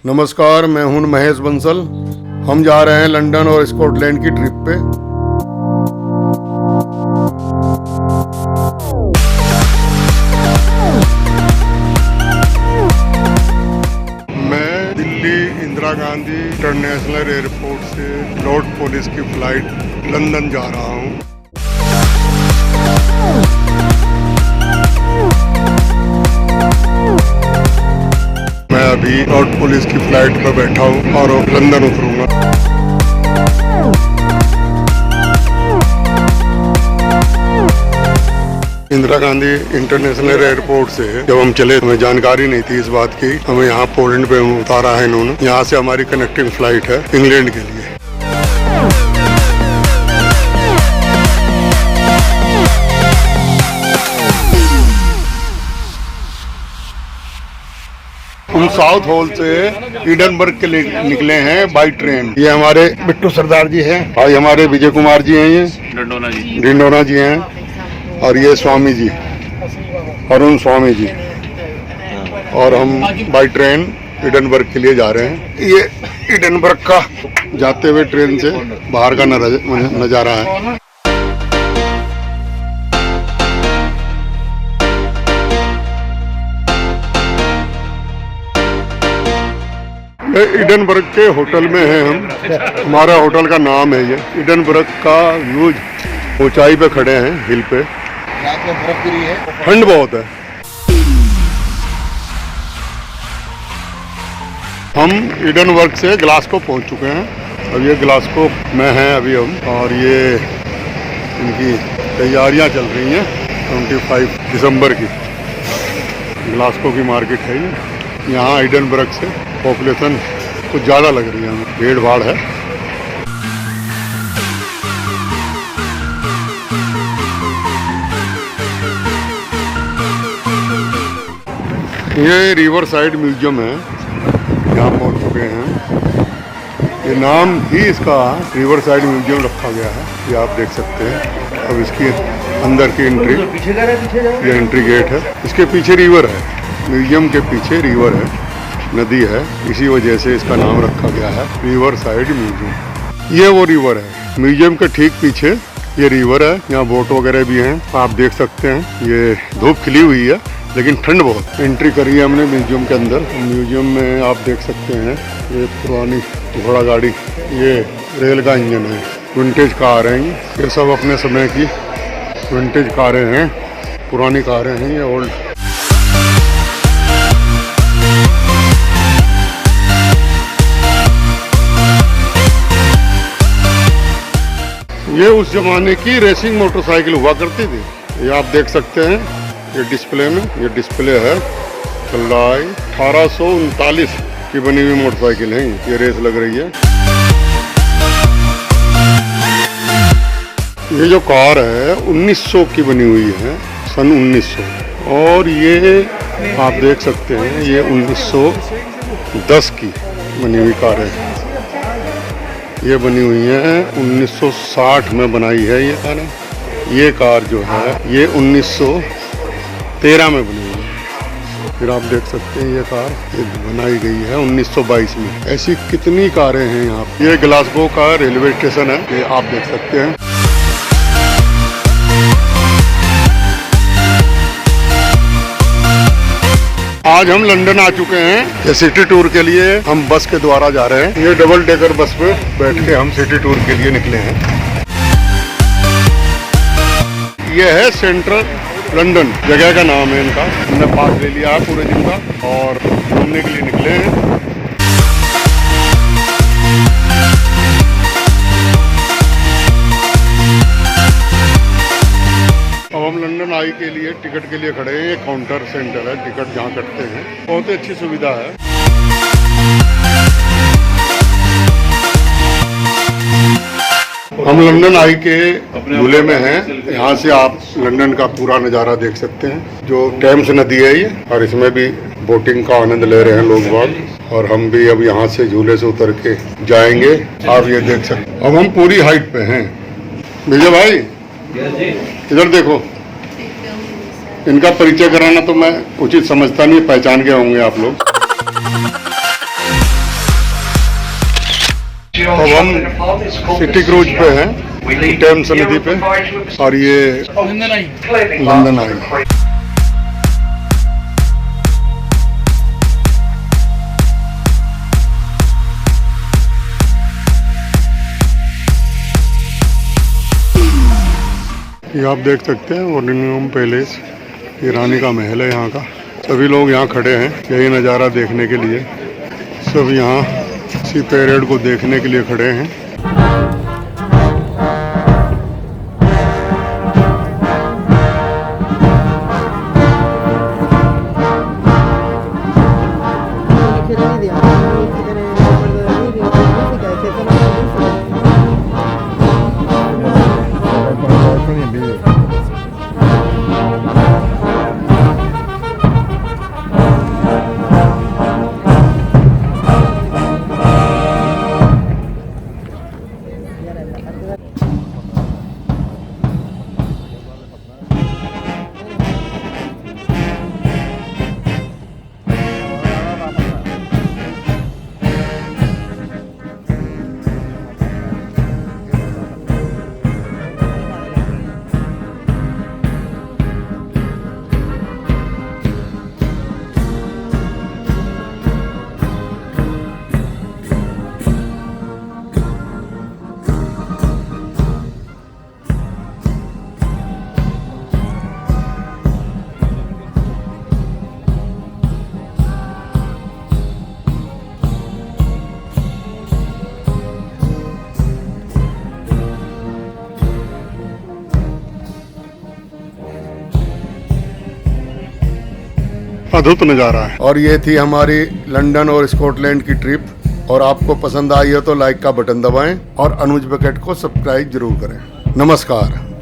नमस्कार, मैं हूं महेश बंसल। हम जा रहे हैं लंदन और स्कॉटलैंड की ट्रिप पे। मैं दिल्ली इंदिरा गांधी इंटरनेशनल एयरपोर्ट से लॉर्ड पुलिस की फ्लाइट लंदन जा रहा हूं। मैं अभी लॉर्ड पुलिस की फ्लाइट पर बैठा हूँ और लंदन उतरूंगा। इंदिरा गांधी इंटरनेशनल एयरपोर्ट से जब हम चले, हमें जानकारी नहीं थी इस बात की। हमें यहाँ पोलैंड पे उतारा है इन्होंने। यहाँ से हमारी कनेक्टिंग फ्लाइट है इंग्लैंड के लिए। हम साउथ हॉल से एडिनबर्ग के लिए निकले हैं बाई ट्रेन। ये हमारे बिट्टू सरदार जी हैं, भाई हमारे विजय कुमार जी हैं, ये डिंडोना जी हैं, और ये स्वामी जी, अरुण स्वामी जी। और हम बाई ट्रेन एडिनबर्ग के लिए जा रहे हैं। ये एडिनबर्ग का जाते हुए ट्रेन से बाहर का नज़ारा है। एडिनबर्ग के होटल में हैं हम। हमारा होटल का नाम है ये। एडिनबर्ग का व्यूज, ऊंचाई पे खड़े हैं हिल पे। रात में बर्फ गिरी है, ठंड बहुत है। हम एडिनबर्ग से ग्लासगो पहुंच चुके हैं। अब ये ग्लासगो में हैं अभी हम, और ये इनकी तैयारियां चल रही हैं 25 दिसंबर की। ग्लासगो की मार्केट है ये। यहाँ एडिनबर्ग से पॉपुलेशन कुछ ज़्यादा लग रही है हमें, भीड़ भाड़ है। ये रिवर साइड म्यूजियम है, यहाँ पहुँच चुके हैं। ये नाम ही इसका रिवर साइड म्यूजियम रखा गया है, ये आप देख सकते हैं। अब इसकी अंदर की एंट्री, ये एंट्री गेट है। इसके पीछे रिवर है, म्यूजियम के पीछे रिवर है, नदी है। इसी वजह से इसका नाम रखा गया है रिवर साइड म्यूजियम। ये वो रिवर है, म्यूजियम के ठीक पीछे ये रिवर है। यहाँ बोट वगैरह भी हैं, आप देख सकते हैं। ये धूप खिली हुई है लेकिन ठंड बहुत। एंट्री करी है हमने म्यूजियम के अंदर। म्यूजियम में आप देख सकते हैं ये पुरानी घोड़ा गाड़ी, ये रेल का इंजन है। विंटेज कार हैं ये सब अपने समय की विंटेज कारें हैं, पुरानी कारें हैं ये, ओल्ड। ये उस जमाने की रेसिंग मोटरसाइकिल हुआ करती थी। ये आप देख सकते हैं ये डिस्प्ले में, ये डिस्प्ले है, चल रहा है। 1839 की बनी हुई मोटरसाइकिल है ये रेस लग रही है। ये जो कार है 1900 की बनी हुई है, सन 1900। और ये आप देख सकते हैं ये 1910 की बनी हुई कार है। ये बनी हुई है 1960 में बनाई है ये कार। ये कार जो है ये 1913 में बनी हुई है। फिर आप देख सकते हैं ये कार ये बनाई गई है 1922 में। ऐसी कितनी कारें हैं यहाँ। ये ग्लासगो का रेलवे स्टेशन है, ये आप देख सकते हैं। आज हम लंदन आ चुके हैं। ये सिटी टूर के लिए हम बस के द्वारा जा रहे हैं। ये डबल डेकर बस पे बैठ के हम सिटी टूर के लिए निकले हैं। ये है सेंट्रल लंदन, जगह का नाम है इनका। हमने पास ले लिया है पूरे दिन का और घूमने के लिए निकले हैं। अब हम लंदन आई के लिए टिकट के लिए खड़े हैं। ये काउंटर सेंटर है, टिकट जहाँ कटते हैं। बहुत ही अच्छी सुविधा है। हम लंदन आई के झूले में हैं। यहाँ से आप लंदन का पूरा नज़ारा देख सकते हैं। जो टेम्स नदी है ये, और इसमें भी बोटिंग का आनंद ले रहे हैं लोग बाग। और हम भी अब यहाँ से झूले से उतर के जाएंगे। आप ये देख सकते हैं। अब हम पूरी हाइट पे हैं। विजय भाई इधर देखो, इनका परिचय कराना तो मैं उचित समझता नहीं, पहचान के होंगे आप लोग। अब हम सिटी क्रूज पे हैं, टेम्स नदी पे, और ये लंदन आई। ये आप देख सकते हैं वर्निंगहम पैलेस, ये रानी का महल है यहाँ का। सभी लोग यहाँ खड़े हैं यही नज़ारा देखने के लिए। सब यहाँ इसी परेड को देखने के लिए खड़े हैं। अद्भुत नज़ारा है। और ये थी हमारी लंदन और स्कॉटलैंड की ट्रिप। और आपको पसंद आई हो तो लाइक का बटन दबाएं और अनुज बकेट को सब्सक्राइब जरूर करें। नमस्कार।